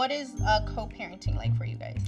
What is co-parenting like for you guys?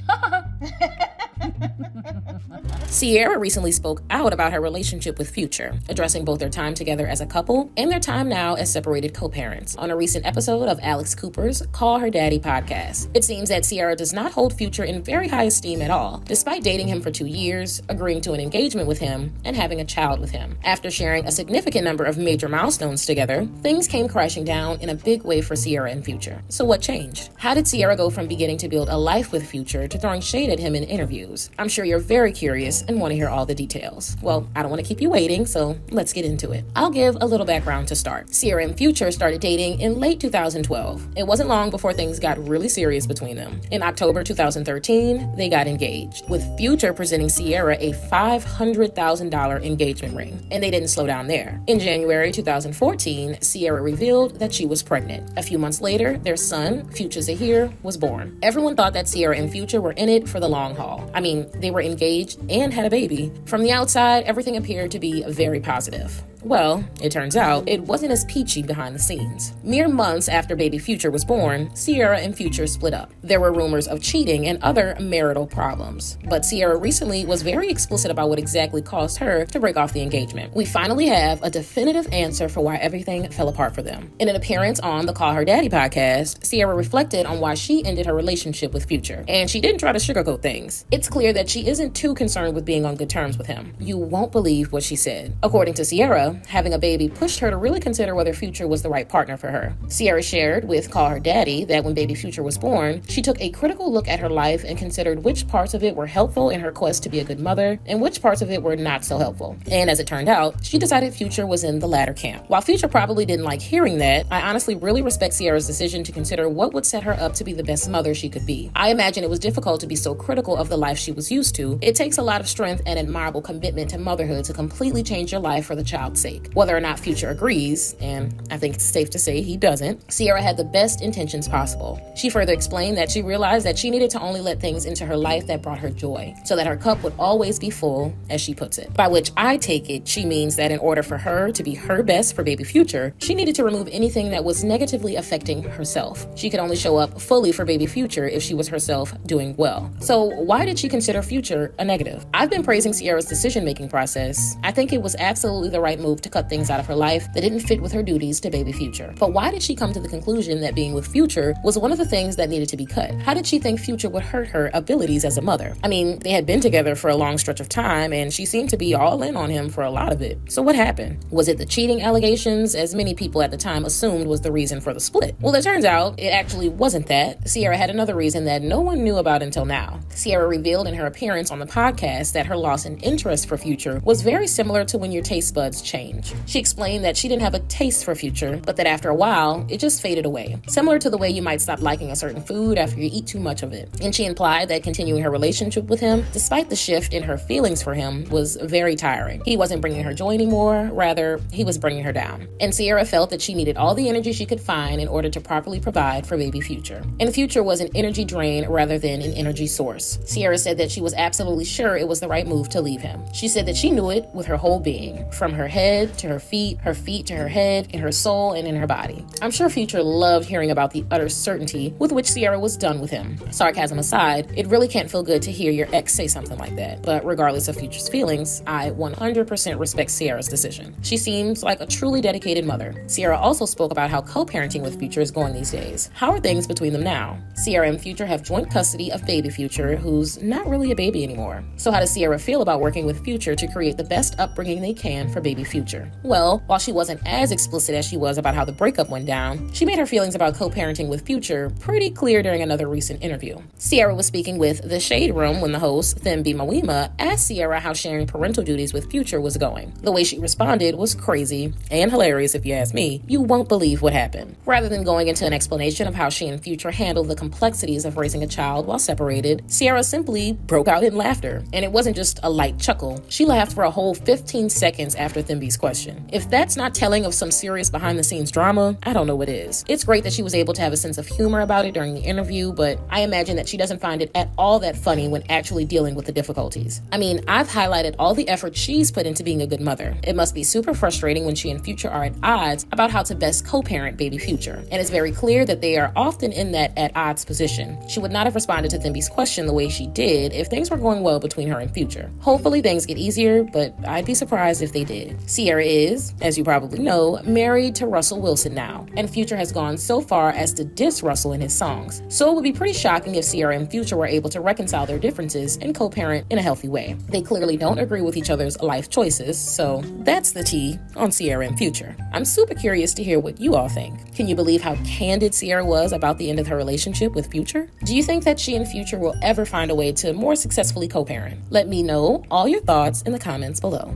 Ciara recently spoke out about her relationship with Future, addressing both their time together as a couple and their time now as separated co-parents on a recent episode of Alex Cooper's Call Her Daddy podcast. It seems that Ciara does not hold Future in very high esteem at all, despite dating him for 2 years, agreeing to an engagement with him, and having a child with him. After sharing a significant number of major milestones together, things came crashing down in a big way for Ciara and Future. So what changed? How did Ciara go from beginning to build a life with Future to throwing shade at him in interviews? I'm sure you're very curious and want to hear all the details. Well, I don't want to keep you waiting, so let's get into it. I'll give a little background to start. Ciara and Future started dating in late 2012. It wasn't long before things got really serious between them. In October 2013, they got engaged, with Future presenting Ciara a $500,000 engagement ring. And they didn't slow down there. In January 2014, Ciara revealed that she was pregnant. A few months later, their son, Future Zahir, was born. Everyone thought that Ciara and Future were in it for the long haul. I mean, they were engaged and had a baby. From the outside, everything appeared to be very positive. Well, it turns out it wasn't as peachy behind the scenes. Mere months after baby Future was born, Ciara and Future split up. There were rumors of cheating and other marital problems, but Ciara recently was very explicit about what exactly caused her to break off the engagement. We finally have a definitive answer for why everything fell apart for them. In an appearance on the Call Her Daddy podcast, Ciara reflected on why she ended her relationship with Future, and she didn't try to sugarcoat things. It's clear that she isn't too concerned with being on good terms with him. You won't believe what she said. According to Ciara, having a baby pushed her to really consider whether Future was the right partner for her. Ciara shared with Call Her Daddy that when baby Future was born, she took a critical look at her life and considered which parts of it were helpful in her quest to be a good mother and which parts of it were not so helpful. And as it turned out, she decided Future was in the latter camp. While Future probably didn't like hearing that, I honestly really respect Ciara's decision to consider what would set her up to be the best mother she could be. I imagine it was difficult to be so critical of the life she was used to. It takes a lot of strength and admirable commitment to motherhood to completely change your life for the child's sake. Whether or not Future agrees, and I think it's safe to say he doesn't, Ciara had the best intentions possible. She further explained that she realized that she needed to only let things into her life that brought her joy, so that her cup would always be full, as she puts it. By which I take it, she means that in order for her to be her best for baby Future, she needed to remove anything that was negatively affecting herself. She could only show up fully for baby Future if she was herself doing well. So why did she consider Future a negative? I've been praising Ciara's decision-making process. I think it was absolutely the right move to cut things out of her life that didn't fit with her duties to baby Future. But why did she come to the conclusion that being with Future was one of the things that needed to be cut? How did she think Future would hurt her abilities as a mother? I mean, they had been together for a long stretch of time, and she seemed to be all in on him for a lot of it. So what happened? Was it the cheating allegations, as many people at the time assumed was the reason for the split? Well, it turns out it actually wasn't that. Ciara had another reason that no one knew about until now. Ciara revealed in her appearance on the podcast that her loss in interest for Future was very similar to when your taste buds change. She explained that she didn't have a taste for Future, but that after a while, it just faded away. Similar to the way you might stop liking a certain food after you eat too much of it. And she implied that continuing her relationship with him, despite the shift in her feelings for him, was very tiring. He wasn't bringing her joy anymore, rather, he was bringing her down. And Ciara felt that she needed all the energy she could find in order to properly provide for baby Future. And Future was an energy drain rather than an energy source. Ciara said that she was absolutely sure it was the right move to leave him. She said that she knew it with her whole being, from her head to her feet to her head, in her soul, and in her body. I'm sure Future loved hearing about the utter certainty with which Ciara was done with him. Sarcasm aside, it really can't feel good to hear your ex say something like that. But regardless of Future's feelings, I 100% respect Ciara's decision. She seems like a truly dedicated mother. Ciara also spoke about how co-parenting with Future is going these days. How are things between them now? Ciara and Future have joint custody of baby Future, who's not really a baby anymore. So how does Ciara feel about working with Future to create the best upbringing they can for baby Future? Well, while she wasn't as explicit as she was about how the breakup went down, she made her feelings about co-parenting with Future pretty clear during another recent interview. Ciara was speaking with The Shade Room when the host, Thembi Mawima, asked Ciara how sharing parental duties with Future was going. The way she responded was crazy and hilarious if you ask me. You won't believe what happened. Rather than going into an explanation of how she and Future handled the complexities of raising a child while separated, Ciara simply broke out in laughter. And it wasn't just a light chuckle. She laughed for a whole 15 seconds after Thembi Thimby's question. If that's not telling of some serious behind-the-scenes drama, I don't know what is. It's great that she was able to have a sense of humor about it during the interview, but I imagine that she doesn't find it at all that funny when actually dealing with the difficulties. I mean, I've highlighted all the effort she's put into being a good mother. It must be super frustrating when she and Future are at odds about how to best co-parent baby Future. And it's very clear that they are often in that at odds position. She would not have responded to Thimby's question the way she did if things were going well between her and Future. Hopefully things get easier, but I'd be surprised if they did. Ciara is, as you probably know, married to Russell Wilson now, and Future has gone so far as to diss Russell in his songs. So it would be pretty shocking if Ciara and Future were able to reconcile their differences and co-parent in a healthy way. They clearly don't agree with each other's life choices, so that's the tea on Ciara and Future. I'm super curious to hear what you all think. Can you believe how candid Ciara was about the end of her relationship with Future? Do you think that she and Future will ever find a way to more successfully co-parent? Let me know all your thoughts in the comments below.